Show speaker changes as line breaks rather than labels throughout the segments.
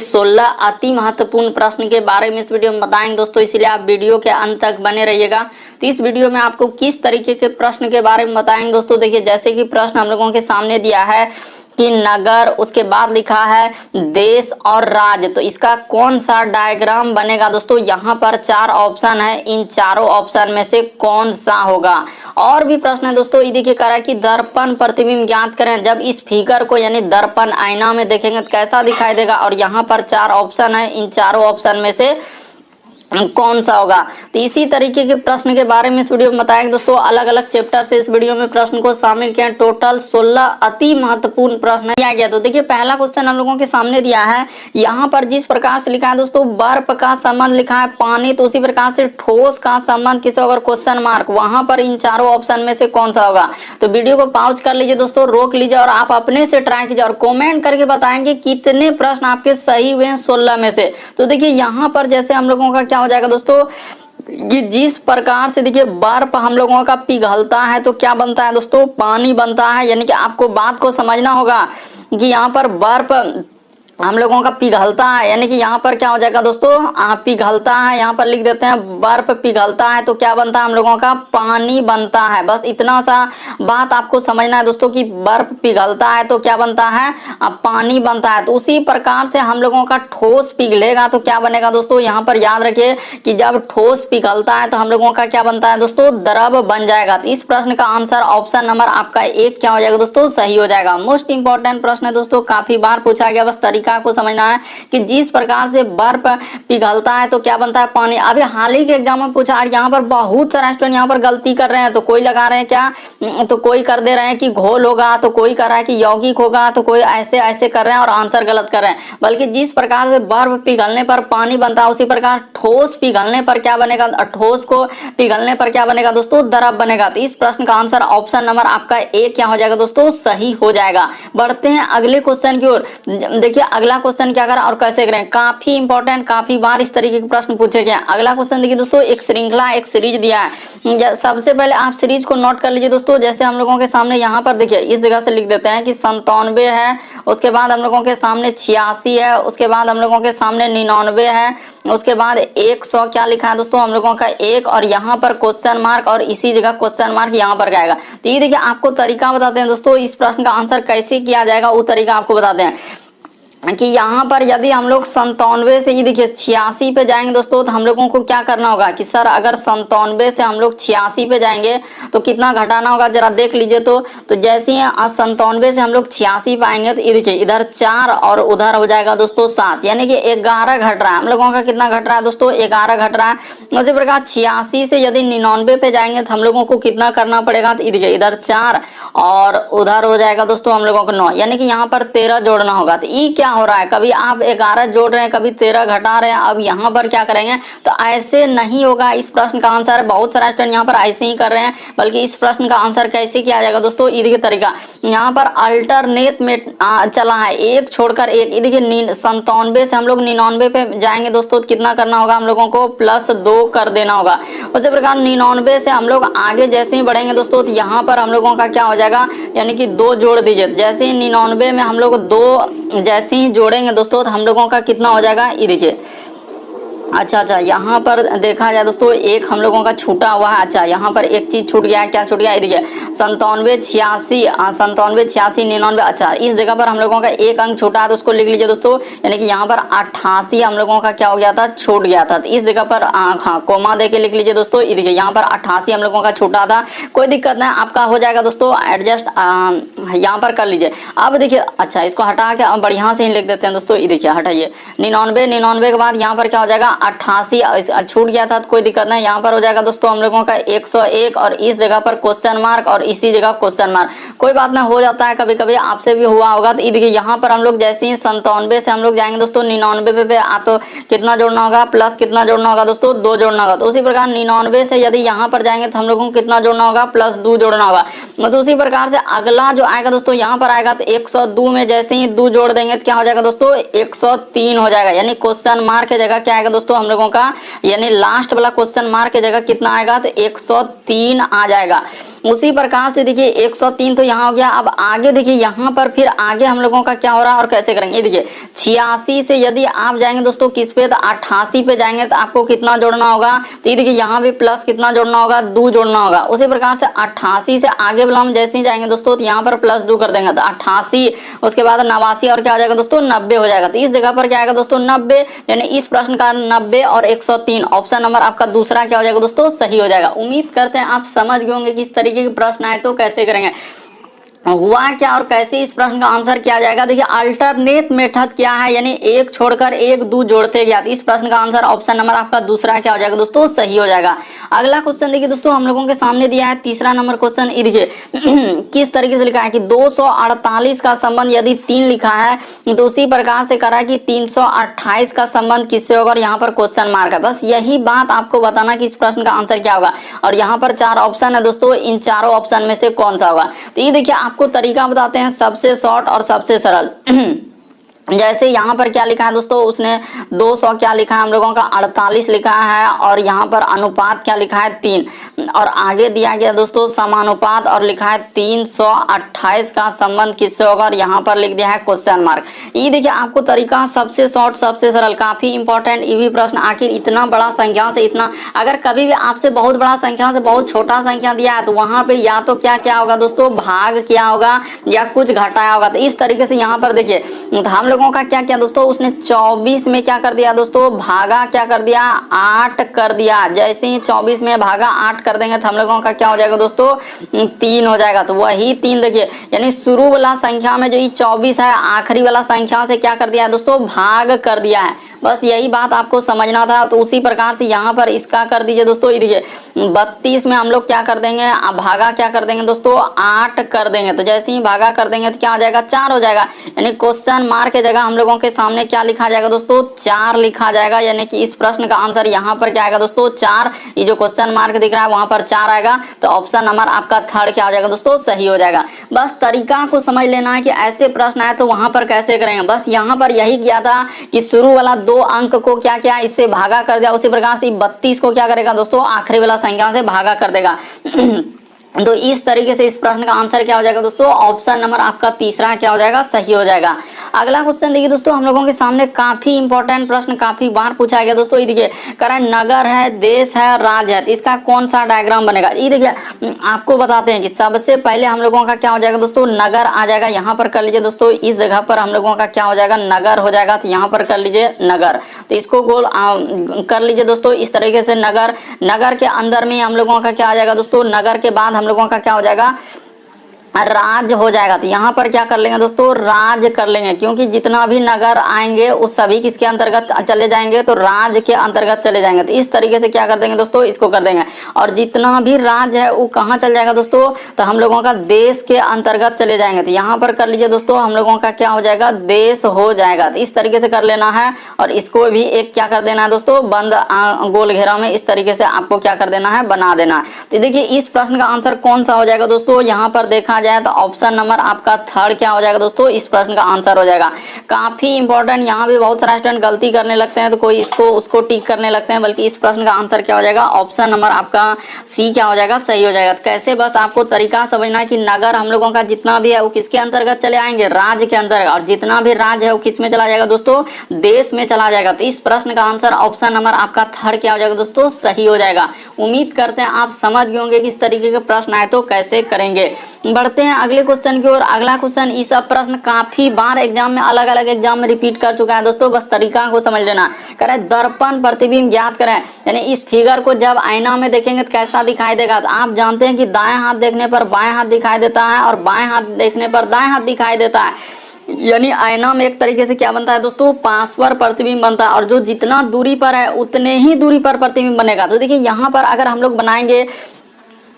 16 अति महत्वपूर्ण प्रश्न के बारे में इस वीडियो में बताएंगे दोस्तों, इसलिए आप वीडियो के अंत तक बने रहिएगा। तो इस वीडियो में आपको किस तरीके के प्रश्न के बारे में बताएंगे दोस्तों। देखिए, जैसे कि प्रश्न हम लोगों के सामने दिया है कि नगर, उसके बाद लिखा है देश और राज्य, तो इसका कौन सा डायग्राम बनेगा दोस्तों। यहाँ पर 4 ऑप्शन है, इन चारों ऑप्शन में से कौन सा होगा। और भी प्रश्न है दोस्तों, ये देखिए कह रहा है कि दर्पण प्रतिबिंब ज्ञात करें। जब इस फिगर को यानी दर्पण आईना में देखेंगे तो कैसा दिखाई देगा। और यहाँ पर 4 ऑप्शन है, इन चारों ऑप्शन में से कौन सा होगा। तो इसी तरीके के प्रश्न के बारे में इस वीडियो में बताएंगे दोस्तों। अलग अलग चैप्टर से इस वीडियो में प्रश्न को शामिल किया। टोटल 16 अति महत्वपूर्ण प्रश्न किया गया। तो देखिए, पहला क्वेश्चन हम लोगों के सामने दिया है। यहाँ पर जिस प्रकार से लिखा है दोस्तों, बर्फ का संबंध लिखा है पानी, तो उसी प्रकार से ठोस का संबंध किसे होगा, क्वेश्चन मार्क। वहां पर इन चारों ऑप्शन में से कौन सा होगा। तो वीडियो को पॉज कर लीजिए दोस्तों, रोक लीजिए और आप अपने से ट्राई कीजिए और कॉमेंट करके बताएंगे कितने प्रश्न आपके सही हुए हैं 16 में से। तो देखिए, यहाँ पर जैसे हम लोगों का क्या हो जाएगा दोस्तों, ये जिस प्रकार से देखिए बर्फ हम लोगों का पिघलता है तो क्या बनता है दोस्तों, पानी बनता है। यानी कि आपको बात को समझना होगा कि यहाँ पर बर्फ हम लोगों का पिघलता है, यानी कि यहाँ पर क्या हो जाएगा दोस्तों, पिघलता है। यहाँ पर लिख देते हैं बर्फ पिघलता है तो क्या बनता है हम लोगों का, पानी बनता है। बस इतना सा बात आपको समझना है दोस्तों कि बर्फ पिघलता है तो क्या बनता है, पानी बनता है। तो उसी प्रकार से हम लोगों का ठोस पिघलेगा तो क्या बनेगा दोस्तों। यहाँ पर याद रखिए कि जब ठोस पिघलता है तो हम लोगों का क्या बनता है दोस्तों, द्रव बन जाएगा। तो इस प्रश्न का आंसर ऑप्शन नंबर आपका 1 क्या हो जाएगा दोस्तों, सही हो जाएगा। मोस्ट इंपॉर्टेंट प्रश्न है दोस्तों, काफी बार पूछा गया। बस तरीका को समझना है कि जिस प्रकार से बर्फ पिघलता है तो क्या बनता है, पानी। अभी हाल ही के एग्जाम में पूछा, और यहाँ पर बहुत सारे स्टूडेंट यहाँ पर गलती कर रहे हैं। तो कोई लगा रहे हैं क्या, तो कोई कर दे रहे हैं कि घोल होगा, तो कोई कर रहा है कि यौगिक होगा, तो कोई ऐसे ऐसे कर रहे हैं और आंसर गलत कर रहे हैं। बल्कि जिस प्रकार से बर्फ पिघलने पर पानी बनता है, उसी प्रकार ठोस पिघलने पर क्या बनेगा, ठोस को पिघलने पर क्या बनेगा दोस्तों, द्रव बनेगा। तो इस प्रश्न का आंसर ऑप्शन नंबर आपका 1 क्या हो जाएगा दोस्तों, सही हो जाएगा। बढ़ते हैं अगले क्वेश्चन की ओर। देखिए, अगला क्वेश्चन क्या करें और कैसे करें, काफी इंपॉर्टेंट, काफी बार इस तरीके के प्रश्न पूछे गए। अगला क्वेश्चन देखिए दोस्तों, एक श्रृंखला, एक सीरीज दिया है। सबसे पहले आप सीरीज को नोट कर लीजिए दोस्तों। जैसे हम लोगों के सामने यहाँ पर देखिए इस जगह से लिख देते हैं कि 97 है, उसके बाद हम लोगों के सामने 86 है, उसके बाद हम लोगों के सामने 99 है, उसके बाद 100 क्या लिखा है दोस्तों हम लोगों का 1, और यहाँ पर क्वेश्चन मार्क और इसी जगह क्वेश्चन मार्क यहाँ पर आएगा। तो ये देखिए आपको तरीका बताते हैं दोस्तों, इस प्रश्न का आंसर कैसे किया जाएगा वो तरीका आपको बताते हैं कि यहाँ पर यदि हम लोग 97 से ये देखिए 86 पे जाएंगे दोस्तों, तो हम लोगों को क्या करना होगा कि सर अगर 97 से हम लोग 86 पे जाएंगे तो कितना घटाना होगा, जरा देख लीजिए। तो जैसे ही 97 से हम लोग 86 पे आएंगे तो ये देखिए इधर 4 और उधर हो जाएगा दोस्तों 7, यानी कि 11 घट रहा है। हम लोगों का कितना घट रहा है दोस्तों, 11 घट रहा है। उसी प्रकार 86 से यदि 99 पे जाएंगे तो हम लोगों को कितना करना पड़ेगा, तो ये देखिए इधर 4 और उधर हो जाएगा दोस्तों हम लोगों को 9, यानी कि यहाँ पर 13 जोड़ना होगा। तो ये क्या हो रहा है, कभी आप 11 जोड़ रहे हैं, कभी 13 घटा रहे हैं। अब यहाँ पर क्या करेंगे, तो ऐसे नहीं होगा। इस प्रश्न का आंसर बहुत सारा स्टूडेंट यहाँ पर ऐसे ही कर रहे हैं, बल्कि इस प्रश्न का आंसर कैसे किया जाएगा दोस्तों, ये देखिए तरीका यहाँ पर अल्टरनेट में चला है, एक छोड़कर एक। ये देखिए 97 से हम लोग 99 पे जाएंगे दोस्तों, तो कितना करना होगा हम लोगों को, +2 कर देना होगा। उसी प्रकार 99 से हम लोग आगे जैसे ही बढ़ेंगे दोस्तों, तो यहाँ पर हम लोगों का क्या हो जाएगा, यानी कि 2 जोड़ दीजिए। जैसे ही 99 में हम लोग 2 जैसे ही जोड़ेंगे दोस्तों, तो हम लोगों का कितना हो जाएगा, ये देखिए अच्छा यहाँ पर देखा जाए दोस्तों, एक हम लोगों का छूटा हुआ है। अच्छा, यहाँ पर एक चीज छूट गया है, क्या छूट गया, ये देखिए 97 86 99। अच्छा, इस जगह पर हम लोगों का एक अंक छूटा है, तो उसको लिख लीजिए दोस्तों, यानी कि यहाँ पर 88 हम लोगों का क्या हो गया था, छूट गया था। तो इस जगह पर हाँ कोमा दे के लिख लीजिए दोस्तों। ये देखिए यहाँ पर 88 हम लोगों का छूटा था, कोई दिक्कत नहीं, आपका हो जाएगा दोस्तों एडजस्ट, यहाँ पर कर लीजिए। अब देखिए अच्छा, इसको हटा के बढ़िया से ही लिख देते हैं दोस्तों। ये देखिए हटाइए 99 के बाद यहाँ पर क्या हो जाएगा, 88 छूट गया था, तो कोई दिक्कत नहीं, यहाँ पर हो जाएगा दोस्तों हम लोगों का 101, और इस जगह पर क्वेश्चन मार्क और इसी जगह क्वेश्चन मार्क। कोई बात नहीं, हो जाता है कभी कभी, आपसे भी हुआ होगा। तो देखिए यहाँ पर हम लोग जैसे ही 97 से हम लोग जाएंगे दोस्तों 99 पे तो कितना जोड़ना होगा, प्लस कितना जोड़ना होगा दोस्तों, 2 जोड़ना होगा। तो उसी प्रकार 99 से यदि यहाँ पर जाएंगे तो हम लोगों को कितना जोड़ना होगा, +2 जोड़ना होगा। तो उसी प्रकार से अगला जो आएगा दोस्तों, यहाँ पर आएगा तो 102 में जैसे ही 2 जोड़ देंगे तो क्या हो जाएगा दोस्तों, 103 हो जाएगा। यानी क्वेश्चन मार्क की जगह क्या आएगा दोस्तों हम लोगों का, यानी लास्ट वाला क्वेश्चन मार्क की जगह कितना आएगा, तो 103 आ जाएगा। उसी प्रकार से देखिए 103 तो यहाँ हो गया। अब आगे देखिए यहाँ पर फिर आगे हम लोगों का क्या हो रहा है और कैसे करेंगे। देखिए 86 से यदि आप जाएंगे दोस्तों किस पे, तो 88 पे जाएंगे तो आपको कितना जोड़ना होगा, तो ये देखिए यहाँ भी प्लस कितना जोड़ना होगा, 2 जोड़ना होगा। उसी प्रकार से 88 से आगे वाला हम जैसे ही जाएंगे दोस्तों तो यहाँ पर प्लस 2 कर देंगे तो 88, उसके बाद 89 और क्या हो जाएगा दोस्तों 90 हो जाएगा। तो इस जगह पर क्या आएगा दोस्तों 90, यानी इस प्रश्न का 90 और 103 ऑप्शन नंबर आपका दूसरा क्या हो जाएगा दोस्तों सही हो जाएगा। उम्मीद करते हैं आप समझ गए होंगे कि इस तरीके के प्रश्न आए तो कैसे करेंगे। हुआ क्या और कैसे इस प्रश्न का आंसर किया जाएगा। देखिए अल्टरनेट मेथड क्या है, यानी एक छोड़कर एक 2 जोड़ते गया। इस प्रश्न का आंसर ऑप्शन नंबर आपका दूसरा क्या हो जाएगा दोस्तों सही हो जाएगा। अगला क्वेश्चन देखिए दोस्तों हम लोगों के सामने दिया है तीसरा नंबर क्वेश्चन। ये देखिए किस तरीके से लिखा है कि 248 का संबंध यदि 3 लिखा है तो उसी प्रकार से करा कि 328 का संबंध किससे होगा, और यहाँ पर क्वेश्चन मार्क है। बस यही बात आपको बताना कि इस प्रश्न का आंसर क्या होगा। और यहाँ पर 4 ऑप्शन है दोस्तों, इन चारों ऑप्शन में से कौन सा होगा। तो ये देखिए आपको तरीका बताते हैं सबसे शॉर्ट और सबसे सरल। जैसे यहाँ पर क्या लिखा है दोस्तों, उसने 200 क्या लिखा है हम लोगों का 48 लिखा है, और यहाँ पर अनुपात क्या लिखा है 3, और आगे दिया गया दोस्तों समानुपात और लिखा है 328 का संबंध किससे होगा, और यहाँ पर लिख दिया है क्वेश्चन मार्क। ये देखिए आपको तरीका सबसे शॉर्ट सबसे सरल, काफी इंपॉर्टेंट ये भी प्रश्न। आखिर इतना बड़ा संख्या से इतना, अगर कभी भी आपसे बहुत बड़ा संख्या से बहुत छोटा संख्या दिया है तो वहां पे या तो क्या क्या होगा दोस्तों भाग क्या होगा या कुछ घटाया होगा। तो इस तरीके से यहाँ पर देखिए हम लोगों का क्या किया दोस्तों, उसने 24 में क्या कर दिया दोस्तों भागा क्या कर दिया 8 कर दिया। जैसे ही 24 में भागा 8 कर देंगे तो हम लोगों का क्या हो जाएगा दोस्तों 3 हो जाएगा। तो वही 3 देखिए, यानी शुरू वाला संख्या में जो ये 24 है आखिरी वाला संख्या से क्या कर दिया है दोस्तों भाग कर दिया है। बस यही बात आपको समझना था। तो उसी प्रकार से यहाँ पर इसका कर दीजिए दोस्तों। ये देखिए 32 में हम लोग क्या कर देंगे, भागा क्या कर देंगे दोस्तों 8 कर देंगे। तो जैसे ही भागा कर देंगे तो क्या आ जाएगा 4 हो जाएगा। यानी क्वेश्चन मार्क के जगह हम लोगों के सामने क्या लिखा जाएगा दोस्तों 4 लिखा जाएगा। यानी कि इस प्रश्न का आंसर यहाँ पर क्या आएगा दोस्तों 4। ये जो क्वेश्चन मार्क दिख रहा है वहां पर 4 आएगा। तो ऑप्शन नंबर आपका थर्ड क्या हो जाएगा दोस्तों सही हो जाएगा। बस तरीका को समझ लेना है कि ऐसे प्रश्न आए तो वहां पर कैसे करेंगे। बस यहाँ पर यही किया था कि शुरू वाला 2 अंक को क्या क्या इससे भागा कर दिया, उसी प्रकार से 32 को क्या करेगा दोस्तों आखिरी वाला संख्या से भागा कर देगा। तो इस तरीके से इस प्रश्न का आंसर क्या हो जाएगा दोस्तों ऑप्शन नंबर आपका तीसरा क्या हो जाएगा सही हो जाएगा। अगला क्वेश्चन देखिए दोस्तों हम लोगों के सामने काफी इंपॉर्टेंट प्रश्न काफी बार पूछा गया दोस्तों। ये देखिए कारण नगर है, देश है, राज्य है, इसका कौन सा डायग्राम बनेगा। ये देखिए आपको बताते हैं कि सबसे पहले हम लोगों का क्या हो जाएगा दोस्तों नगर आ जाएगा। यहाँ पर कर लीजिए दोस्तों, इस जगह पर हम लोगों का क्या हो जाएगा नगर हो जाएगा। तो यहाँ पर कर लीजिए नगर, तो इसको गोल कर लीजिए दोस्तों इस तरीके से नगर। नगर के अंदर में हम लोगों का क्या आ जाएगा दोस्तों, नगर के बाद हम लोगों का क्या हो जाएगा राज्य हो जाएगा। तो यहाँ पर क्या कर लेंगे दोस्तों राज्य कर लेंगे, क्योंकि जितना भी नगर आएंगे उस सभी किसके अंतर्गत चले जाएंगे तो राज्य के अंतर्गत चले जाएंगे। तो इस तरीके से क्या कर देंगे दोस्तों इसको कर देंगे। और जितना भी राज्य है वो कहाँ चल जाएगा दोस्तों, तो हम लोगों का देश के अंतर्गत चले जाएंगे। तो यहाँ पर कर लीजिए दोस्तों हम लोगों का क्या हो जाएगा देश हो जाएगा। तो इस तरीके से कर लेना है, और इसको भी एक क्या कर देना है दोस्तों बंद गोल घेरा में इस तरीके से आपको क्या कर देना है बना देना है। तो देखिए इस प्रश्न का आंसर कौन सा हो जाएगा दोस्तों, यहाँ पर देखा जाए तो ऑप्शन नंबर आपका थर्ड क्या हो जाएगा दोस्तों इस प्रश्न का आंसर हो जाएगा। काफी इंपॉर्टेंट, यहाँ भी बहुत सारा स्टूडेंट गलती करने लगते हैं तो कोई इसको उसको टिक करने लगते हैं, बल्कि इस प्रश्न का आंसर क्या हो जाएगा ऑप्शन नंबर आपका सी क्या हो जाएगा सही हो जाएगा। तो कैसे बस आपको तरीका समझना कि नगर हम लोगों का जितना भी है वो किसके अंतर्गत चले आएंगे राज्य के अंतर्गत, और जितना भी राज्य है वो किस में चला जाएगा दोस्तों देश में चला जाएगा। तो इस प्रश्न का आंसर ऑप्शन नंबर आपका थर्ड क्या हो जाएगा दोस्तों सही हो जाएगा। उम्मीद करते हैं आप समझ गए होंगे कि इस तरीके के प्रश्न आए तो कैसे करेंगे। बढ़ते हैं अगले क्वेश्चन की ओर। अगला क्वेश्चन ये सब प्रश्न काफी बार एग्जाम में अलग अलग एग्जाम में रिपीट कर चुका है दोस्तों, बस तरीका को समझ लेना। कह रहा है दर्पण प्रतिबिंब ज्ञात करें, यानी इस फिगर को जब आईना में देखेंगे तो कैसा दिखाई देगा। तो आप जानते हैं कि दाएं हाथ देखने पर बाएं हाथ दिखाई देता है और बाएं हाथ देखने पर दाएं हाथ दिखाई देता है। यानी आईना में एक तरीके से क्या बनता है दोस्तों पार्श्व प्रतिबिंब बनता है, और जो जितना दूरी पर है उतने ही दूरी पर प्रतिबिंब बनेगा। तो देखिए यहाँ पर अगर हम लोग बनाएंगे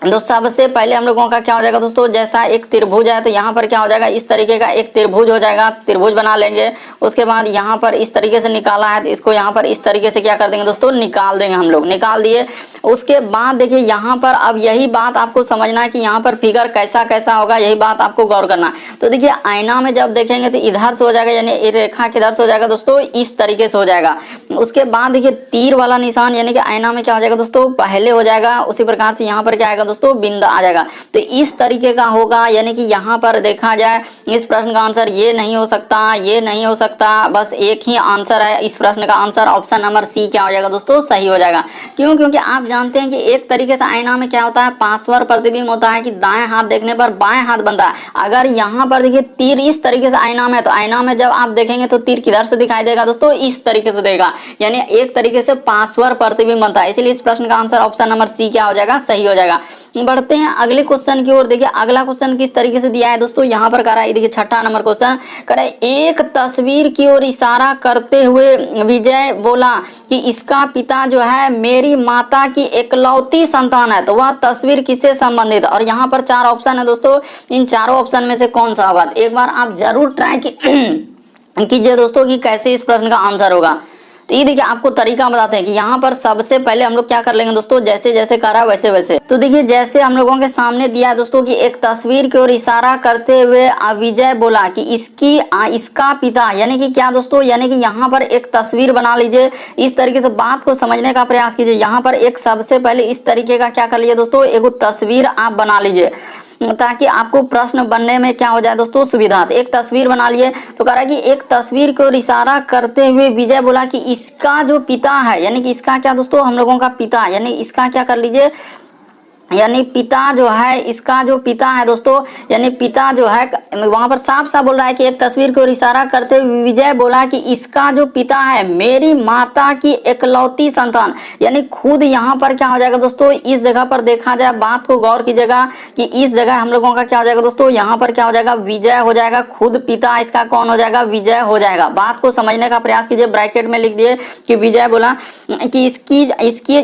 तो सबसे पहले हम लोगों का क्या हो जाएगा दोस्तों जैसा एक त्रिभुज है तो यहाँ पर क्या हो जाएगा इस तरीके का एक त्रिभुज हो जाएगा, त्रिभुज बना लेंगे। उसके बाद यहाँ पर इस तरीके से निकाला है तो इसको यहाँ पर इस तरीके से क्या कर देंगे दोस्तों निकाल देंगे, हम लोग निकाल दिए। उसके बाद देखिए यहाँ पर अब यही बात आपको समझना है कि यहाँ पर फिगर कैसा कैसा होगा, यही बात आपको गौर करना है। तो देखिए आईना में जब देखेंगे तो इधर से हो जाएगा, यानी ये रेखा किधर से हो जाएगा दोस्तों इस तरीके से हो जाएगा। उसके बाद देखिए तीर वाला निशान यानी कि आईना में क्या हो जाएगा दोस्तों पहले हो जाएगा। उसी प्रकार से यहाँ पर क्या आएगा दोस्तों बिंद आ जाएगा। तो इस तरीके का होगा, यानी कि यहाँ पर देखा जाए इस प्रश्न का आंसर ये नहीं हो सकता, ये नहीं हो सकता, बस एक ही आंसर है इस प्रश्न का आंसर ऑप्शन नंबर सी क्या हो जाएगा दोस्तों, सही हो जाएगा। क्यों? क्योंकि आप जानते हैं कि एक तरीके से आईना में क्या होता है, पार्श्व प्रतिबिंब होता है कि दाएं हाथ देखने पर बाएं हाथ बनता है। अगर यहाँ पर देखिए तीर इस तरीके से आईना में, तो आईना में जब आप देखेंगे तो तीर किधर से दिखाई देगा दोस्तों, इस तरीके से देगा, यानी एक तरीके से पार्श्व प्रतिबिंब बनता है। इसलिए इस प्रश्न का आंसर ऑप्शन नंबर सी क्या हो जाएगा, सही हो जाएगा। बढ़ते हैं अगले क्वेश्चन की ओर। देखिए अगला क्वेश्चन किस तरीके से दिया है दोस्तों, यहाँ पर करा है, देखिए छठा नंबर क्वेश्चन करा है, एक तस्वीर की ओर इशारा करते हुए विजय बोला कि इसका पिता जो है मेरी माता की एकलौती संतान है। तो वह तस्वीर किससे संबंधित, और यहाँ पर 4 ऑप्शन है दोस्तों, इन चारों ऑप्शन में से कौन सा होगा। एक बार आप जरूर ट्राई कीजिए दोस्तों कि कैसे इस प्रश्न का आंसर होगा। तो ये देखिए आपको तरीका बताते हैं कि यहाँ पर सबसे पहले हम लोग क्या कर लेंगे दोस्तों, जैसे जैसे करा वैसे वैसे। तो देखिए जैसे हम लोगों के सामने दिया है दोस्तों कि एक तस्वीर की ओर इशारा करते हुए विजय बोला कि इसका पिता, यानी कि क्या दोस्तों, यानी कि यहाँ पर एक तस्वीर बना लीजिए, इस तरीके से बात को समझने का प्रयास कीजिए। यहाँ पर एक सबसे पहले इस तरीके का क्या कर लीजिए दोस्तों, एक तस्वीर आप बना लीजिए ताकि आपको प्रश्न बनने में क्या हो जाए दोस्तों, सुविधा। एक तस्वीर बना लिए, तो कह रहा है कि एक तस्वीर को इशारा करते हुए विजय बोला कि इसका जो पिता है, यानी कि इसका क्या दोस्तों, हम लोगों का पिता, यानी इसका क्या कर लीजिए, यानी पिता जो है, इसका जो पिता है दोस्तों, यानी पिता जो है, वहां पर साफ साफ बोल रहा है कि एक तस्वीर को इशारा करते हुए विजय बोला कि इसका जो पिता है मेरी माता की एकलौती संतान, यानी खुद यहाँ पर क्या हो जाएगा दोस्तों, इस जगह पर देखा जाए, बात को गौर कीजिएगा कि इस जगह हम लोगों का क्या हो जाएगा दोस्तों, यहाँ पर क्या हो जाएगा, विजय हो जाएगा, खुद पिता इसका कौन हो जाएगा, विजय हो जाएगा। बात को समझने का प्रयास कीजिए, ब्रैकेट में लिख दिए कि विजय बोला कि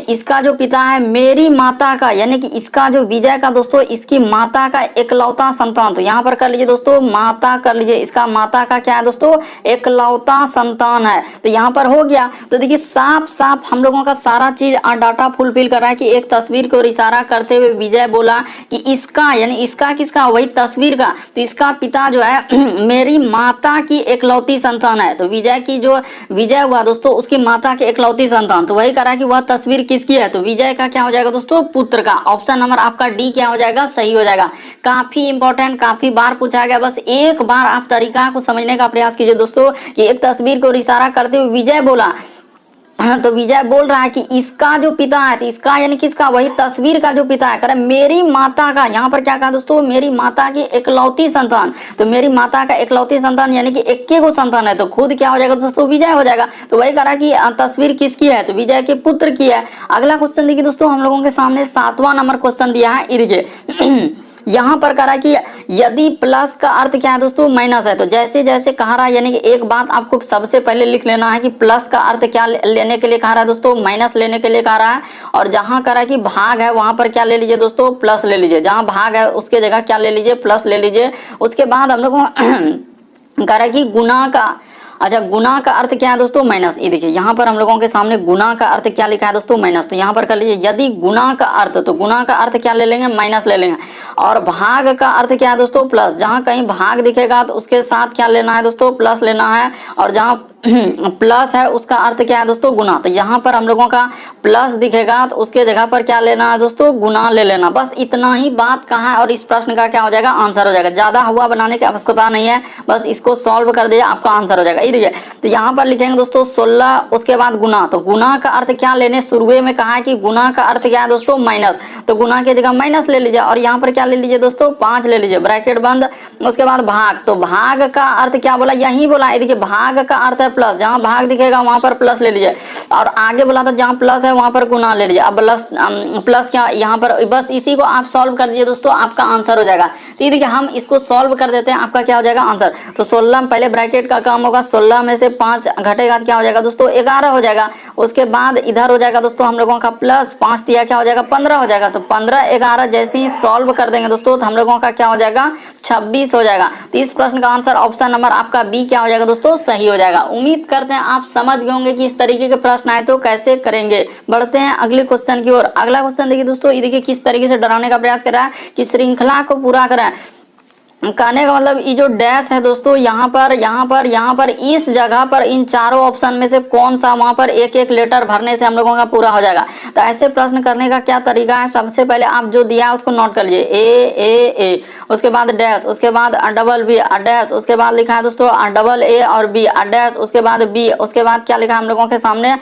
इसका जो पिता है मेरी माता का, यानी कि इसका जो विजय का दोस्तों, इसकी माता का एकलौता संतान। तो यहाँ पर कर लीजिए दोस्तों, माता कर लीजिए, इसका माता का क्या है दोस्तों, एकलौता संतान है। तो यहाँ पर हो गया। तो देखिए साफ साफ हम लोगों का सारा चीज डाटा फुलफिल कर रहा है कि एक तस्वीर को इशारा करते हुए विजय बोला कि इसका, यानी इसका किसका, वही तस्वीर का, तो इसका पिता जो है मेरी माता की एकलौती संतान है। तो विजय की जो विजय हुआ दोस्तों, उसकी माता की एकलौती संतान, तो वही करा कि वह तस्वीर किसकी है, तो विजय का क्या हो जाएगा दोस्तों, पुत्र का। ऑप्शन नंबर आपका डी क्या हो जाएगा, सही हो जाएगा। काफी इंपॉर्टेंट, काफी बार पूछा गया, बस एक बार आप तरीका को समझने का प्रयास कीजिए दोस्तों कि एक तस्वीर को इशारा करते हुए विजय बोला, तो विजय बोल रहा है कि इसका जो पिता है, तो इसका यानी किसका, वही तस्वीर का जो पिता है, कह रहा है मेरी माता का, यहाँ पर क्या कहा दोस्तों, मेरी माता की एकलौती संतान। तो मेरी माता का एकलौती संतान यानी कि एक को संतान है, तो खुद क्या हो जाएगा दोस्तों, विजय हो जाएगा। तो वही कह रहा है कि तस्वीर किसकी है, तो विजय के पुत्र की है। अगला क्वेश्चन देखिए दोस्तों, हम लोगों के सामने 7वां नंबर क्वेश्चन दिया है, इरिजे यहाँ पर कह रहा है कि यदि प्लस का अर्थ क्या है दोस्तों, माइनस है। तो जैसे जैसे कह रहा है, यानी कि एक बात आपको सबसे पहले लिख लेना है कि प्लस का अर्थ क्या लेने के लिए कह रहा है दोस्तों, माइनस लेने के लिए कह रहा है। और जहां कह रहा है कि भाग है, वहां पर क्या ले लीजिए दोस्तों, प्लस ले लीजिए। जहां भाग है उसके जगह क्या ले लीजिए, प्लस ले लीजिए। उसके बाद हम लोग कह रहा है कि गुना का, अच्छा गुना का अर्थ क्या है दोस्तों, माइनस। ये देखिए यहाँ पर हम लोगों के सामने गुना का अर्थ क्या लिखा है दोस्तों, माइनस। तो यहाँ पर कर लीजिए यदि गुना का अर्थ, तो गुना का अर्थ क्या ले लेंगे, माइनस ले लेंगे। और भाग का अर्थ क्या है दोस्तों, प्लस। जहाँ कहीं भाग दिखेगा तो उसके साथ क्या लेना है दोस्तों, प्लस लेना है। और जहाँ प्लस है उसका अर्थ क्या है दोस्तों, गुना। तो यहाँ पर हम लोगों का प्लस दिखेगा तो उसके जगह पर क्या लेना है दोस्तों, गुना ले लेना। बस इतना ही बात कहा है और इस प्रश्न का क्या हो जाएगा, आंसर हो जाएगा। ज्यादा हुआ बनाने की आवश्यकता नहीं है, बस इसको सॉल्व कर दिया, आपका आंसर हो जाएगा। ये तो यहाँ पर लिखेंगे दोस्तों 16, उसके बाद गुना। तो गुना का अर्थ क्या लेने, शुरुए में कहा है कि गुना का अर्थ क्या है दोस्तों, माइनस। तो गुना की जगह माइनस ले लीजिए। और यहाँ पर क्या ले लीजिए दोस्तों, 5 ले लीजिए, ब्रैकेट बंद। उसके बाद भाग, तो भाग का अर्थ क्या बोला, यही बोला। देखिए भाग का अर्थ है प्लस, जहाँ भाग दिखेगा वहां पर प्लस ले लीजिए। और आगे बोला था जहाँ प्लस है वहां पर गुना ले लीजिए। अब प्लस क्या यहाँ पर, बस इसी को आप सॉल्व कर दीजिए दोस्तों, आपका आंसर हो जाएगा। तो देखिए हम इसको सॉल्व कर देते हैं, आपका क्या हो जाएगा आंसर। तो 16 पहले ब्रैकेट का काम होगा, 16 में से 5 घटेगा क्या हो जाएगा दोस्तों, 11 हो जाएगा। उसके बाद इधर हो जाएगा दोस्तों हम लोगों का प्लस 5 दिया, क्या हो जाएगा 15 हो जाएगा। तो 15 11 जैसे ही सॉल्व कर देंगे दोस्तों तो हम लोगों का क्या हो जाएगा, 26 हो जाएगा। तो इस प्रश्न का आंसर ऑप्शन नंबर आपका बी क्या हो जाएगा दोस्तों, सही हो जाएगा। उम्मीद करते हैं आप समझ गए होंगे कि इस तरीके के प्रश्न आए तो कैसे करेंगे। बढ़ते हैं अगले क्वेश्चन की ओर। अगला क्वेश्चन देखिए दोस्तों, ये देखिए किस तरीके से डराने का प्रयास कर रहा है कि श्रृंखला को पूरा करें। कहने का मतलब ये जो डैश है दोस्तों, यहाँ पर इस जगह पर इन चारों ऑप्शन में से कौन सा वहां पर एक एक लेटर भरने से हम लोगों का पूरा हो जाएगा। तो ऐसे प्रश्न करने का क्या तरीका है, सबसे पहले आप जो दिया है उसको नोट कर लीजिए, ए, उसके बाद डैश, उसके बाद डबल बी डैश, उसके बाद लिखा है दोस्तों डबल ए और बी डैश, उसके बाद बी, उसके बाद क्या लिखा है हम लोगों के सामने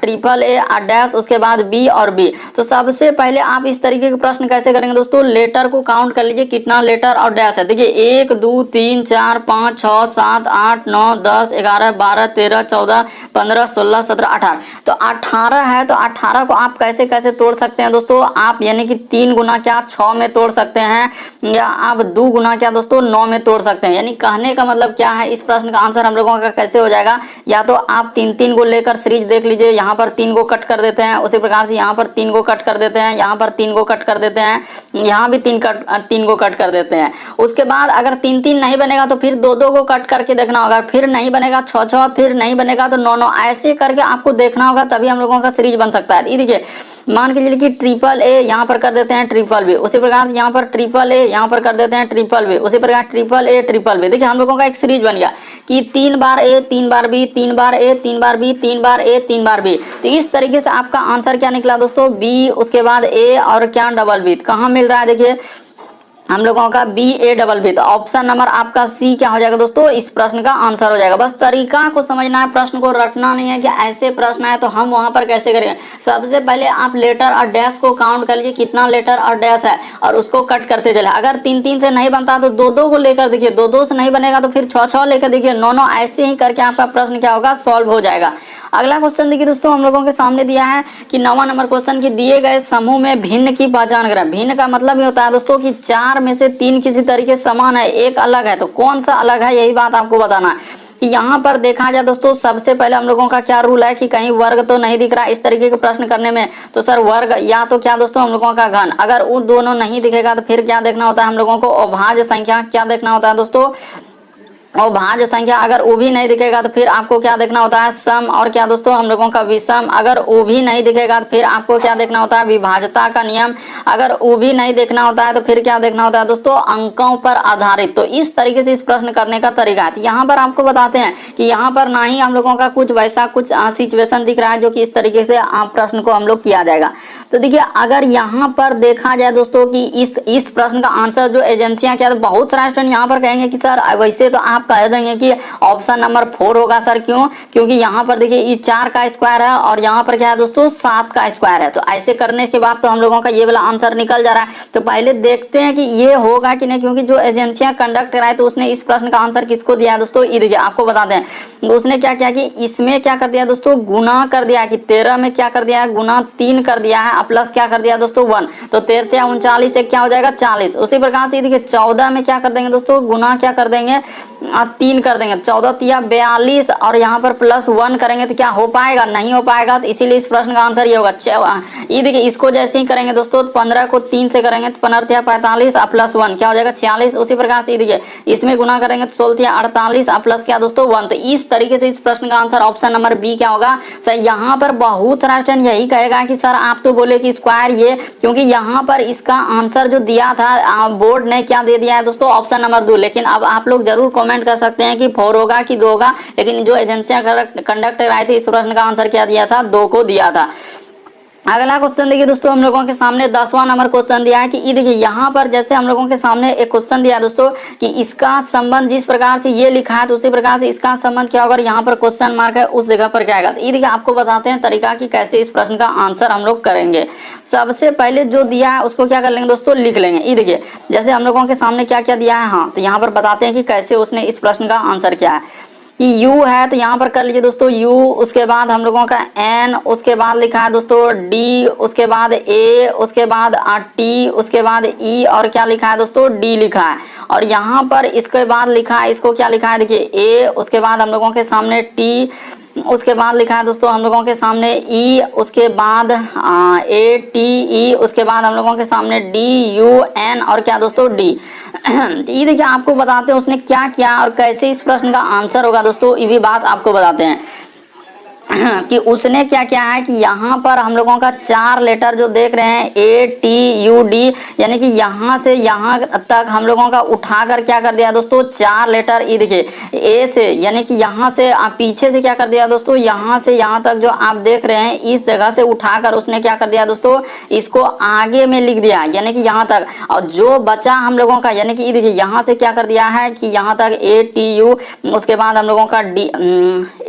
ट्रिपल ए डैश, उसके बाद बी और बी। तो सबसे पहले आप इस तरीके के प्रश्न कैसे करेंगे दोस्तों, लेटर को काउंट कर लीजिए कितना लेटर और डैश है। देखिए 1 2 3 4 5 6 7 8 9 10 11 12 13 14 15 16 17 18, तो 18 है। तो 18 को आप कैसे कैसे तोड़ सकते हैं दोस्तों, आप यानी कि 3 गुना क्या 6 में तोड़ सकते हैं, या आप 2 गुना क्या दोस्तों 9 में तोड़ सकते हैं। यानी कहने का मतलब क्या है, इस प्रश्न का आंसर हम लोगों का कैसे हो जाएगा, या तो आप 3 को लेकर सीरीज देख लीजिए, यहाँ पर 3 को कट कर देते हैं, उसी प्रकार से यहाँ पर 3 को कट कर देते हैं, यहाँ पर 3 को कट कर देते हैं, यहाँ भी 3 को कट कर देते हैं। उसके बाद अगर 3 नहीं बनेगा तो फिर 2 को कट करके देखना होगा, फिर नहीं बनेगा 6, फिर नहीं बनेगा तो 9, ऐसे करके आपको देखना होगा, तभी हम लोगों का सीरीज बन सकता है। ये देखिए मान के चलिए कि ट्रिपल ए यहाँ पर कर देते हैं ट्रिपल बी, उसी प्रकार से यहाँ पर ट्रिपल ए यहाँ पर कर देते हैं ट्रिपल बी, उसी प्रकार ट्रिपल ए ट्रिपल बी। देखिए हम लोगों का एक सीरीज बन गया कि 3 बार ए 3 बार बी, 3 बार ए 3 बार बी, 3 बार ए 3 बार बी। तो इस तरीके से आपका आंसर क्या निकला दोस्तों, बी, उसके बाद ए और क्या डबल बी। कहाँ मिल रहा है देखिए हम लोगों का बी ए डबल बी। तो ऑप्शन नंबर आपका सी क्या हो जाएगा दोस्तों, इस प्रश्न का आंसर हो जाएगा। बस तरीका को समझना है, प्रश्न को रटना नहीं है कि ऐसे प्रश्न है तो हम वहां पर कैसे करेंगे। सबसे पहले आप लेटर और डैश को काउंट कर लीजिए कितना लेटर और डैश है, और उसको कट करते चले। अगर 3 से नहीं बनता तो 2 को लेकर देखिए, 2 से नहीं बनेगा तो फिर 6 लेकर देखिए, 9, ऐसे ही करके आपका प्रश्न क्या होगा, सॉल्व हो जाएगा। अगला क्वेश्चन देखिए दोस्तों हम लोगों के सामने दिया है कि 9वां नंबर क्वेश्चन की दिए गए समूह में भिन्न की पहचान करें। भिन्न का मतलब ये होता है दोस्तों कि 4 में से 3 किसी तरीके समान है, एक अलग है, तो कौन सा अलग है यही बात आपको बताना है। कि यहाँ पर देखा जाए दोस्तों, सबसे पहले हम लोगों का क्या रूल है कि कहीं वर्ग तो नहीं दिख रहा इस तरीके के प्रश्न करने में, तो सर वर्ग या तो क्या दोस्तों हम लोगों का घन, अगर वो दोनों नहीं दिखेगा तो फिर क्या देखना होता है हम लोगों को, अभाज्य संख्या क्या देखना होता है दोस्तों, और भाज्य संख्या। अगर वो भी नहीं दिखेगा तो फिर आपको क्या देखना होता है, सम, और क्या दोस्तों हम लोगों का विषम। अगर वो भी नहीं दिखेगा तो फिर आपको क्या देखना होता है, विभाज्यता का नियम। अगर वो भी नहीं देखना होता है तो फिर क्या देखना होता है दोस्तों, अंकों पर आधारित। तो इस तरीके से इस प्रश्न करने का तरीका है। तो यहाँ पर आपको बताते हैं कि यहाँ पर ना ही हम लोगों का कुछ वैसा कुछ सिचुएशन दिख रहा है जो कि इस तरीके से आप प्रश्न को हम लोग किया जाएगा। तो देखिए अगर यहाँ पर देखा जाए दोस्तों कि इस प्रश्न का आंसर जो एजेंसियां क्या, तो बहुत सारे स्टूडेंट यहाँ पर कहेंगे कि सर वैसे तो आप कह देंगे कि ऑप्शन नंबर 4 होगा सर, क्यों, क्योंकि यहाँ पर देखिए ये 4 का स्क्वायर है और यहाँ पर क्या है दोस्तों 7 का स्क्वायर है। तो ऐसे करने के बाद तो हम लोगों का ये वाला आंसर निकल जा रहा है। तो पहले देखते हैं कि ये होगा कि नहीं, क्योंकि जो एजेंसियां कंडक्ट कराए तो उसने इस प्रश्न का आंसर किसको दिया है दोस्तों, ये देखिए आपको बताते हैं। उसने क्या किया कि इसमें क्या कर दिया दोस्तों, गुना कर दिया, कि 13 में क्या कर दिया है, गुना 3 कर दिया है, प्लस क्या कर दिया दोस्तों 1। तो 13 39 एक क्या हो जाएगा 40। उसी प्रकार से देखिए 14 में क्या कर देंगे दोस्तों, गुना क्या कर देंगे 3 कर देंगे, 14 तिया 42, और यहाँ पर प्लस 1 करेंगे तो क्या हो पाएगा, नहीं हो पाएगा। तो इसीलिए इस प्रश्न का आंसर ये होगा। ये देखिए इसको जैसे ही करेंगे दोस्तों 15 को 3 से करेंगे तो 15 तिया 45 प्लस 1 क्या हो जाएगा 46। उसी प्रकार से देखिए इसमें गुना करेंगे तो 16 तिया 48 प्लस क्या दोस्तों 1। तो इस तरीके से इस प्रश्न का आंसर ऑप्शन नंबर बी क्या होगा सर। यहाँ पर बहुत सारा स्टूडेंट यही कहेगा कि सर आप तो बोले कि स्क्वायर ये, क्योंकि यहाँ पर इसका आंसर जो दिया था बोर्ड ने क्या दे दिया है दोस्तों, ऑप्शन नंबर 2। लेकिन अब आप लोग जरूर कमेंट कर सकते हैं कि 4 होगा कि 2 होगा, लेकिन जो एजेंसियां कंडक्ट कराई थी इस प्रश्न का आंसर क्या दिया था, 2 को दिया था। अगला क्वेश्चन देखिए दोस्तों हम लोगों के सामने 10वां नंबर क्वेश्चन दिया है कि ये देखिए यहाँ पर जैसे हम लोगों के सामने एक क्वेश्चन दिया है दोस्तों कि इसका संबंध जिस प्रकार से ये लिखा है तो उसी प्रकार से इसका संबंध क्या होगा, यहाँ पर क्वेश्चन मार्क है उस जगह पर क्या आएगा। तो ये देखिए आपको बताते हैं तरीका कि कैसे इस प्रश्न का आंसर हम लोग करेंगे। सबसे पहले जो दिया है उसको क्या कर लेंगे दोस्तों, लिख लेंगे। ये देखिए जैसे हम लोगों के सामने क्या क्या दिया है, हाँ तो यहाँ पर बताते हैं कि कैसे उसने इस प्रश्न का आंसर किया है। कि u है तो यहाँ पर कर लीजिए दोस्तों u, उसके बाद हम लोगों का n, उसके बाद लिखा है दोस्तों d, उसके बाद a, उसके बाद t, उसके बाद e, और क्या लिखा है दोस्तों d लिखा है। और यहाँ पर इसके बाद लिखा है, इसको क्या लिखा है देखिए a, उसके बाद हम लोगों के सामने t, उसके बाद लिखा है दोस्तों हम लोगों के सामने ई, उसके बाद ए टी ई, उसके बाद हम लोगों के सामने डी यू एन और क्या दोस्तों डी। ये देखिए आपको बताते हैं उसने क्या किया और कैसे इस प्रश्न का आंसर होगा दोस्तों, ये भी बात आपको बताते हैं। कि उसने क्या किया है कि यहाँ पर हम लोगों का 4 लेटर जो देख रहे हैं ATUD, यानी कि यहाँ से यहाँ तक हम लोगों का उठाकर क्या कर दिया दोस्तों 4 लेटर। ये देखिए ए से, यानी कि यहाँ से पीछे से क्या कर दिया दोस्तों, यहाँ से यहाँ तक जो आप देख रहे हैं इस जगह से उठाकर उसने क्या कर दिया दोस्तों, इसको आगे में लिख दिया, यानी कि यहाँ तक। और जो बचा हम लोगों का, यानी कि देखिए यहाँ से क्या कर दिया है कि यहाँ तक ATU, उसके बाद हम लोगों का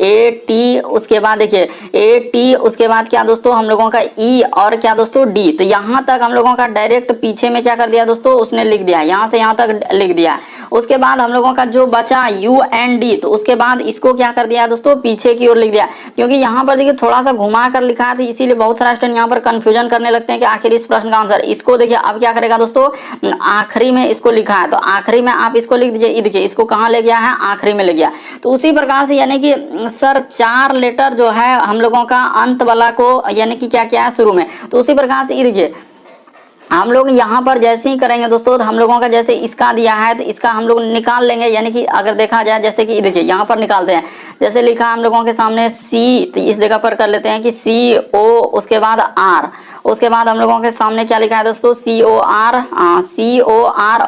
AT, उसके बाद देखिए AT, उसके बाद क्या दोस्तों हम लोगों का E और क्या दोस्तों D। तो यहाँ तक हम लोगों का डायरेक्ट पीछे में क्या कर दिया दोस्तों, उसने लिख दिया, यहाँ से यहाँ तक लिख दिया। उसके बाद हम लोगों का जो बचा UND, तो उसके बाद इसको क्या कर दिया दोस्तों, पीछे की ओर लिख दिया। क्योंकि यहाँ पर देखिए थोड़ा सा घुमा कर लिखा है, तो इसीलिए बहुत सारा स्टूडेंट यहाँ पर कंफ्यूजन करने लगते हैं कि आखिर इस प्रश्न का आंसर। इसको देखिए अब क्या करेगा दोस्तों, आखिरी में इसको लिखा है, तो आखिरी में आप इसको लिख दीजिए। देखिए इसको कहाँ ले गया है, आखिरी में ले गया। तो उसी प्रकार से यानी कि सर 4 लेटर जो है हम लोगों का अंत वाला को, यानी कि क्या किया है शुरू में, तो उसी प्रकार से देखिए हम लोग यहाँ पर जैसे ही करेंगे दोस्तों, तो हम लोगों का जैसे इसका दिया है तो इसका हम लोग निकाल लेंगे। यानी कि अगर देखा जाए जैसे कि देखिए यहाँ पर निकालते हैं, जैसे लिखा हम लोगों के सामने C, तो इस जगह पर कर लेते हैं कि CO, उसके बाद R, उसके बाद हम लोगों के सामने क्या लिखा है दोस्तों COR,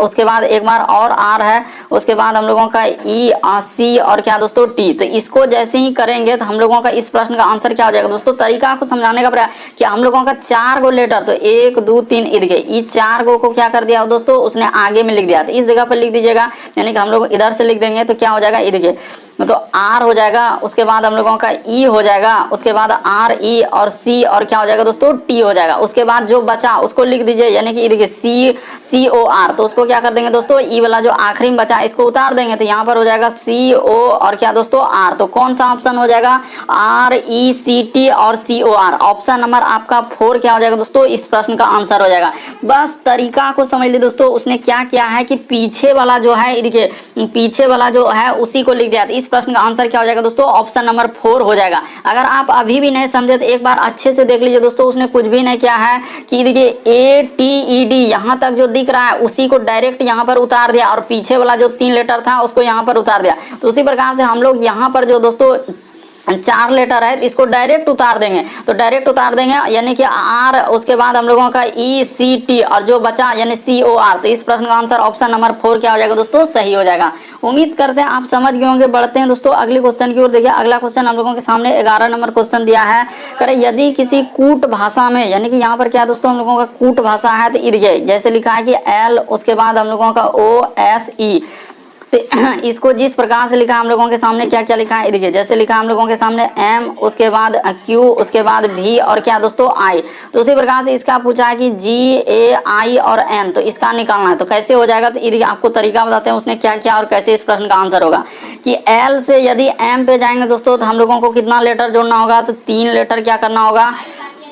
उसके बाद एक बार और R है, उसके बाद हम लोगों का EC और क्या दोस्तों T। तो इसको जैसे ही करेंगे तो हम लोगों का इस प्रश्न का आंसर क्या हो जाएगा दोस्तों। तरीका को समझाने का प्रयास कि हम लोगों का 4 गो लेटर, तो 1 2 3 ये 4 गो को क्या कर दिया दोस्तों, उसने आगे में लिख दिया। तो इस जगह पर लिख दीजिएगा, यानी कि हम लोग इधर से लिख देंगे तो क्या हो जाएगा, ये देखिए तो R हो जाएगा, उसके बाद हम लोगों का E हो जाएगा, उसके बाद RE और C और क्या हो जाएगा दोस्तों T हो जाएगा। उसके बाद जो बचा उसको लिख दीजिए, यानी कि देखिए COR, तो उसको क्या कर देंगे दोस्तों, E वाला जो आखिरी में बचा इसको उतार देंगे, तो यहाँ पर हो जाएगा CO और क्या दोस्तों R। तो कौन सा ऑप्शन हो जाएगा, RECT और COR। ऑप्शन नंबर आपका 4 क्या हो जाएगा दोस्तों, इस प्रश्न का आंसर हो जाएगा। बस तरीका को समझ लीजिए दोस्तों, उसने क्या किया है कि पीछे वाला जो है, देखिए पीछे वाला जो है उसी को लिख दिया। इस प्रश्न का आंसर क्या हो जाएगा दोस्तों, ऑप्शन नंबर 4 हो जाएगा। अगर आप अभी भी नहीं समझे तो एक बार अच्छे से देख लीजिए दोस्तों, उसने कुछ भी नहीं किया है कि देखिए ATED यहाँ तक जो दिख रहा है उसी को डायरेक्ट यहाँ पर उतार दिया, और पीछे वाला जो 3 लेटर था उसको यहाँ पर उतार दिया। तो उसी प्रकार से हम लोग यहाँ पर जो दोस्तों 4 लेटर है इसको डायरेक्ट उतार देंगे, तो डायरेक्ट उतार देंगे, यानी कि R, उसके बाद हम लोगों का ECT और जो बचा यानी COR। तो इस प्रश्न का आंसर ऑप्शन नंबर 4 क्या हो जाएगा दोस्तों, सही हो जाएगा। उम्मीद करते हैं आप समझ गए होंगे। बढ़ते हैं दोस्तों अगले क्वेश्चन की ओर। देखिए अगला क्वेश्चन हम लोगों के सामने 11 नंबर क्वेश्चन दिया है। करें यदि किसी कूट भाषा में, यानी कि यहाँ पर क्या दोस्तों हम लोगों का कूट भाषा है, तो जैसे लिखा है कि L, उसके बाद हम लोगों का OSE, इसको जिस प्रकार से लिखा हम लोगों के सामने क्या क्या लिखा है, देखिए जैसे लिखा हम लोगों के सामने M, उसके बाद Q, उसके बाद V और क्या दोस्तों I। तो उसी प्रकार से इसका पूछा है कि G, A, I और N, तो इसका निकालना है। तो कैसे हो जाएगा, तो ये आपको तरीका बताते हैं उसने क्या किया और कैसे इस प्रश्न का आंसर होगा। कि L से यदि M पे जाएंगे दोस्तों, तो हम लोगों को कितना लेटर जोड़ना होगा, तो 3 लेटर क्या करना होगा,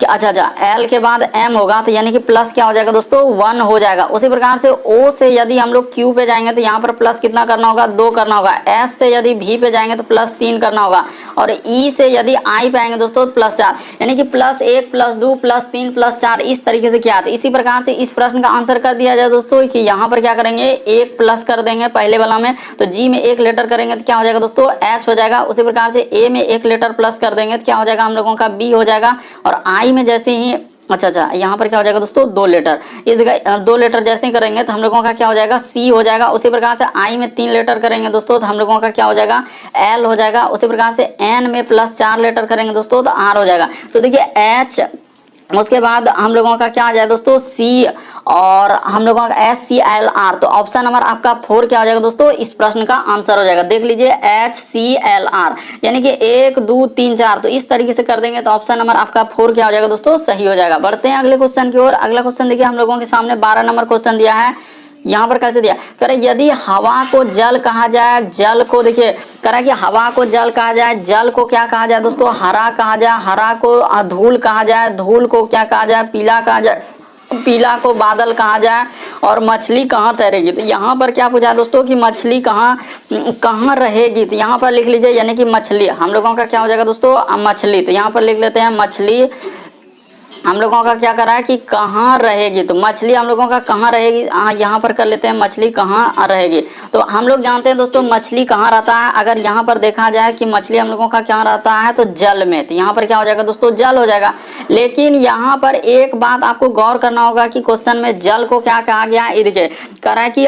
अच्छा L के बाद M होगा, तो यानी कि प्लस क्या हो जाएगा दोस्तों 1 हो जाएगा। उसी प्रकार से O से यदि हम लोग Q पे जाएंगे तो यहाँ पर प्लस कितना करना होगा, 2 करना होगा। S से यदि V पे जाएंगे तो प्लस 3 करना होगा, और E से यदि I पे आएंगे दोस्तों तो प्लस 4, यानी कि प्लस 1 प्लस 2 प्लस 3 प्लस 4 इस तरीके से किया। तो इसी प्रकार से इस प्रश्न का आंसर कर दिया जाए दोस्तों कि यहाँ पर क्या करेंगे, 1 प्लस कर देंगे पहले वाला में, तो G में 1 लेटर करेंगे तो क्या हो जाएगा दोस्तों H हो जाएगा। उसी प्रकार से A में 1 लेटर प्लस कर देंगे तो क्या हो जाएगा हम लोगों का B हो जाएगा, और I में जैसे ही अच्छा यहाँ पर क्या हो जाएगा दोस्तों 2 लेटर, इस जगह 2 लेटर जैसे ही करेंगे तो हम लोगों का क्या हो जाएगा C हो जाएगा। उसी प्रकार से I में 3 लेटर करेंगे दोस्तों तो हम लोगों का क्या हो जाएगा L हो जाएगा। उसी प्रकार से N में प्लस 4 लेटर करेंगे दोस्तों तो R हो जाएगा। तो देखिए H, उसके बाद हम लोगों का क्या आ जाएगा दोस्तों C, और हम लोगों का HCLR। तो ऑप्शन नंबर आपका 4 क्या हो जाएगा दोस्तों, इस प्रश्न का आंसर हो जाएगा। देख लीजिए HCLR, यानी कि 1 2 3 4, तो इस तरीके से कर देंगे तो ऑप्शन नंबर आपका 4 क्या हो जाएगा दोस्तों, सही हो जाएगा। बढ़ते हैं अगले क्वेश्चन की ओर। अगला क्वेश्चन देखिए हम लोगों के सामने 12 नंबर क्वेश्चन दिया है। यहाँ पर कैसे दिया, करें यदि हवा को जल कहा जाए, जल को देखिए करें कि हवा को जल कहा जाए, जल को क्या कहा जाए दोस्तों, हरा कहा जाए, हरा को धूल कहा जाए, धूल को क्या कहा जाए, पीला कहा जाए, पीला को बादल कहा जाए, और मछली कहाँ तैरेगी। तो यहाँ पर क्या पूछा दोस्तों कि मछली कहाँ रहेगी। तो यहाँ पर लिख लीजिए, यानी कि मछली हम लोगों का क्या हो जाएगा दोस्तों मछली। तो यहाँ पर लिख लेते हैं मछली, हम लोगों का क्या करा है कि कहाँ रहेगी, तो मछली हम लोगों का कहाँ रहेगी, यहाँ पर कर लेते हैं मछली कहाँ रहेगी। तो हम लोग जानते हैं दोस्तों मछली कहाँ रहता है। अगर यहाँ पर देखा जाए कि मछली हम लोगों का क्या रहता है तो जल में, तो यहाँ पर क्या हो जाएगा दोस्तों जल हो जाएगा। लेकिन यहाँ पर एक बात आपको गौर करना होगा कि क्वेश्चन में जल को क्या कहा गया है, देखिए कह रहा है कि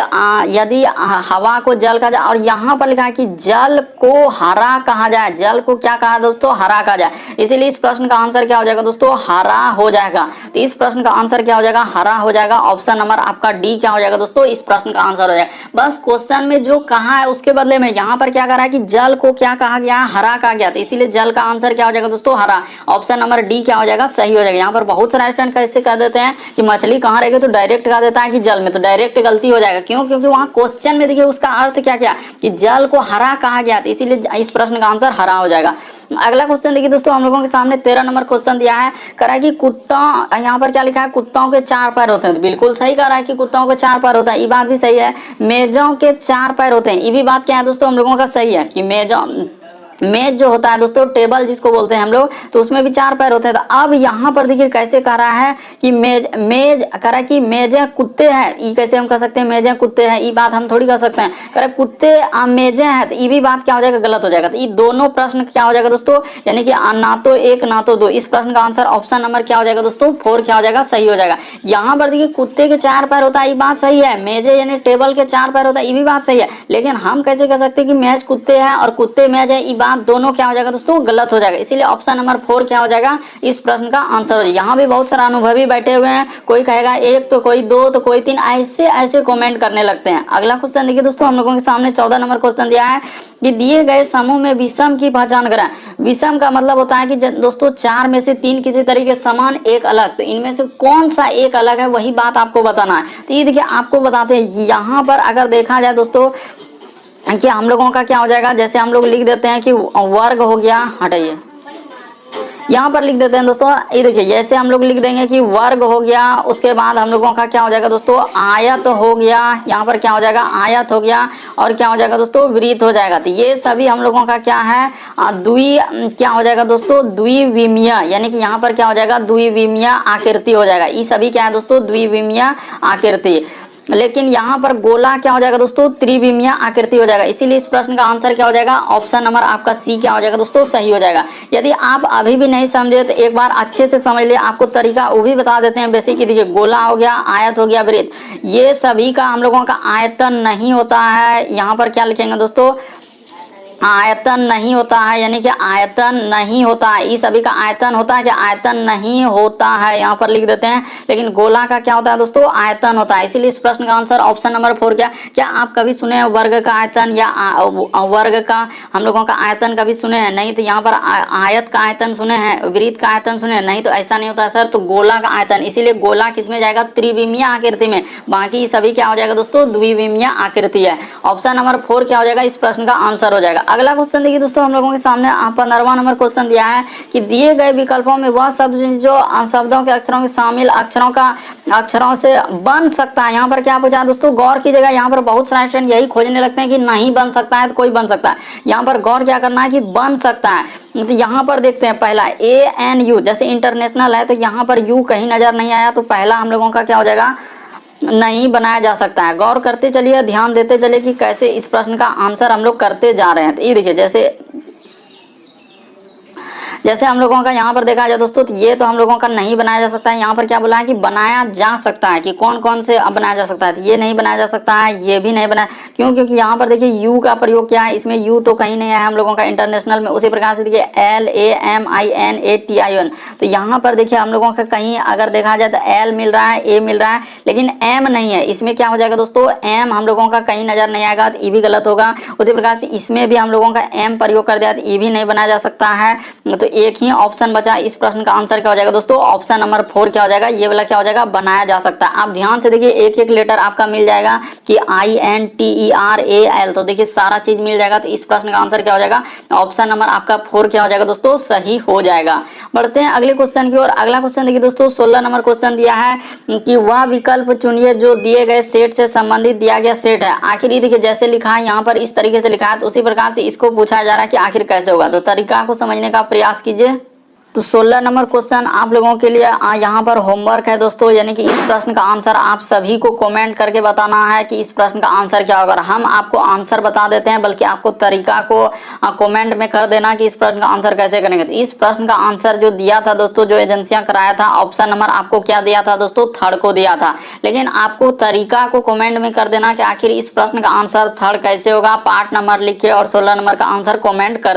यदि हवा को जल कहा जाए, और यहाँ पर लिखा है कि जल को हरा कहा जाए। जल को क्या कहा दोस्तों, हरा कहा जाए। इसीलिए इस प्रश्न का आंसर क्या हो जाएगा दोस्तों, हरा हो जाएगा। तो इस प्रश्न का आंसर क्या हो जाएगा, हरा हो जाएगा। ऑप्शन नंबर आपका डी क्या हो जाएगा दोस्तों, इस प्रश्न का आंसर हो जाएगा। बस क्वेश्चन में जो कहा है उसके बदले में यहाँ पर क्या कह रहा है कि जल को क्या कहा गया, हरा कहा गया, तो इसीलिए जल का आंसर क्या हो जाएगा दोस्तों, हरा। ऑप्शन नंबर डी क्या हो जाएगा, सही हो जाएगा। यहाँ पर बहुत सारे स्टूडेंट कैसे कह देते हैं कि मछली कहाँ रहेगी, तो डायरेक्ट कह देता है कि जल में, तो डायरेक्ट गलती हो जाएगा। क्यों, क्योंकि वहां क्वेश्चन में देखिए उसका अर्थ क्या क्या कि जल को हरा कहा गया, तो इसीलिए इस प्रश्न का आंसर हरा हो जाएगा। अगला क्वेश्चन देखिए दोस्तों, हम लोगों के सामने 13 नंबर क्वेश्चन दिया है। कह रहा है कि कुत्ता, यहाँ पर क्या लिखा है, कुत्ताओं के 4 पैर होते हैं, तो बिल्कुल सही कह रहा है कि कुत्ताओं के 4 पैर होता है, ये बात भी सही है। मेजों के 4 पैर होते हैं, ये भी बात क्या है दोस्तों हम लोगों का सही है कि मेज जो होता है दोस्तों, टेबल जिसको बोलते हैं हम लोग, तो उसमें भी 4 पैर होते हैं। तो अब यहाँ पर देखिए कैसे कह रहा है कि मेज कह रहा है कि मेजें कुत्ते हैं, ये कैसे हम कह सकते हैं मेजें कुत्ते हैं, ये बात हम थोड़ी कर सकते हैं। कह रहा है कुत्ते मेजें हैं, तो ये भी बात क्या हो जाएगा, गलत हो जाएगा। तो ये दोनों प्रश्न क्या हो जाएगा दोस्तों, यानी कि ना तो 1 ना तो 2। इस प्रश्न का आंसर ऑप्शन नंबर क्या हो जाएगा दोस्तों, 4 क्या हो जाएगा, सही हो जाएगा। यहाँ पर देखिए कुत्ते के 4 पैर होता है, ये बात सही है। मेजे यानी टेबल के 4 पैर होता है, ये भी बात सही है। लेकिन हम कैसे कह सकते हैं कि मेज कुत्ते हैं और कुत्ते मेज है, ये बात दोनों क्या हो जाएगा दोस्तों, गलत हो जाएगा। इसीलिए ऑप्शन नंबर 4 क्या हो जाएगा, इस प्रश्न का आंसर हो जाएगा। यहाँ भी बहुत सारा अनुभवी बैठे हुए हैं, कोई कहेगा 1 तो कोई 2 तो कोई 3, ऐसे कमेंट करने लगते हैं। अगला क्वेश्चन देखिए दोस्तों, हम लोगों के सामने 14 नंबर क्वेश्चन दिया है कि दिए गए समूह में विषम की पहचान करें। विषम का मतलब होता है कि दोस्तों 4 में से 3 किसी तरीके समान, एक अलग, तो इनमें से कौन सा एक अलग है, वही बात आपको बताना है। तो ये देखिए आपको बताते हैं, यहाँ पर अगर देखा जाए दोस्तों कि हम लोगों का क्या हो जाएगा, जैसे हम लोग लिख देते हैं कि वर्ग हो गया, हटाइए यहाँ पर लिख देते हैं दोस्तों, ये देखिए जैसे हम लोग लिख देंगे कि वर्ग हो गया, उसके बाद हम लोगों का क्या हो जाएगा दोस्तों, आयत हो गया। यहाँ पर क्या हो जाएगा, आयत हो गया, और क्या हो जाएगा दोस्तों, वृत्त हो जाएगा। तो ये सभी हम लोगों का क्या है, क्या हो जाएगा दोस्तों, द्विविमीय, यानी कि यहाँ पर क्या हो जाएगा, द्विविमीय आकृति हो जाएगा। ये सभी क्या है दोस्तों, द्विविमीय आकृति। लेकिन यहाँ पर गोला क्या हो जाएगा दोस्तों, त्रिविमीय आकृति हो जाएगा। इसीलिए इस प्रश्न का आंसर क्या हो जाएगा, ऑप्शन नंबर आपका सी क्या हो जाएगा दोस्तों, सही हो जाएगा। यदि आप अभी भी नहीं समझे तो एक बार अच्छे से समझ लिए, आपको तरीका वो भी बता देते हैं बेसिक। देखिए गोला हो गया, आयत हो गया, वृत्त, ये सभी का हम लोगों का आयतन नहीं होता है। यहाँ पर क्या लिखेंगे दोस्तों, आयतन नहीं होता है, यानी कि आयतन नहीं होता है। इस सभी का आयतन होता है कि आयतन नहीं होता है, यहाँ पर लिख देते हैं। लेकिन गोला का क्या होता है दोस्तों, आयतन होता है। इसीलिए इस प्रश्न का आंसर ऑप्शन नंबर 4 क्या आप कभी सुने हैं वर्ग का आयतन, या वर्ग का हम लोगों का आयतन कभी सुने हैं, नहीं। तो यहाँ पर आयत का आयतन सुने हैं, वृत्त का आयतन सुने हैं, नहीं। तो ऐसा नहीं होता है सर, तो गोला का आयतन, इसीलिए गोला किसमें जाएगा, त्रिविमीय आकृति में। बाकी सभी क्या हो जाएगा दोस्तों, द्विविमीय आकृति है। ऑप्शन नंबर 4 क्या हो जाएगा, इस प्रश्न का आंसर हो जाएगा। अगला क्वेश्चन देखिए दोस्तों, हम लोगों के सामने 15वां नंबर क्वेश्चन दिया है कि दिए गए विकल्पों में वह शब्द जो शब्दों के अक्षरों में शामिल अक्षरों से बन सकता है। यहाँ पर क्या पूछा है दोस्तों, गौर कीजिएगा। यहाँ पर बहुत सारे स्टूडेंट यही खोजने लगते हैं कि नहीं बन सकता है तो कोई बन सकता है। यहाँ पर गौर क्या करना है कि बन सकता है। तो यहाँ पर देखते हैं पहला ANU, जैसे इंटरनेशनल है तो यहाँ पर यू कहीं नजर नहीं आया, तो पहला हम लोगों का क्या हो जाएगा, नहीं बनाया जा सकता है। गौर करते चलिए, ध्यान देते चलिए कि कैसे इस प्रश्न का आंसर हम लोग करते जा रहे हैं। तो ये देखिए जैसे हम लोगों का यहाँ पर देखा जाए दोस्तों, तो ये तो हम लोगों का नहीं बनाया जा सकता है। यहाँ पर क्या बोला है कि बनाया जा सकता है, कि कौन कौन से अब बनाया जा सकता है। तो ये नहीं बनाया जा सकता है, ये भी नहीं बनाया, क्यों, क्योंकि यहाँ पर देखिए यू का प्रयोग क्या है, इसमें यू तो कहीं नहीं है हम लोगों का इंटरनेशनल में। उसी प्रकार से देखिए LAMINATION, तो यहाँ पर देखिए हम लोगों का कहीं अगर देखा जाए तो L मिल रहा है, A मिल रहा है, लेकिन M नहीं है। इसमें क्या हो जाएगा दोस्तों, M हम लोगों का कहीं नजर नहीं आएगा, तो ये भी गलत होगा। उसी प्रकार से इसमें भी हम लोगों का M प्रयोग कर दिया, तो ये भी नहीं बनाया जा सकता है। तो एक ही ऑप्शन बचा। इस प्रश्न का आंसर क्या हो जाएगा दोस्तों, ऑप्शन नंबर 4 क्या हो जाएगा, ये वाला क्या हो जाएगा, बनाया जा सकता है। आप ध्यान से देखिए, एक एक लेटर आपका मिल जाएगा कि INTERAL, तो देखिए सारा चीज मिल जाएगा। तो इस प्रश्न का आंसर क्या हो जाएगा, ऑप्शन नंबर आपका 4 क्या हो जाएगा दोस्तों, सही हो जाएगा। बढ़ते हैं अगले क्वेश्चन की ओर। अगला क्वेश्चन देखिए दोस्तों, 16 नंबर क्वेश्चन दिया है कि वह विकल्प चुनिए जो दिए गए सेट से संबंधित दिया गया सेट है। आखिर ये देखिए जैसे लिखा है यहाँ पर, इस तरीके से लिखा है, तो उसी प्रकार से इसको पूछा जा रहा है कि आखिर कैसे होगा। तो तरीका को समझने का प्रयास कीजिए। तो 16 नंबर क्वेश्चन आप लोगों के लिए यहाँ पर होमवर्क है दोस्तों, यानी कि इस प्रश्न का आंसर आप सभी को कमेंट करके बताना है कि इस प्रश्न का आंसर क्या होगा। हम आपको आंसर बता देते हैं, बल्कि आपको तरीका को कमेंट में कर देना कि इस प्रश्न का आंसर कैसे करेंगे। तो इस प्रश्न का आंसर जो दिया था दोस्तों, जो एजेंसियां कराया था, ऑप्शन नंबर आपको क्या दिया था दोस्तों, थर्ड को दिया था। लेकिन आपको तरीका को कमेंट में कर देना कि आखिर इस प्रश्न का आंसर थर्ड कैसे होगा। पार्ट नंबर लिख के और 16 नंबर का आंसर कमेंट कर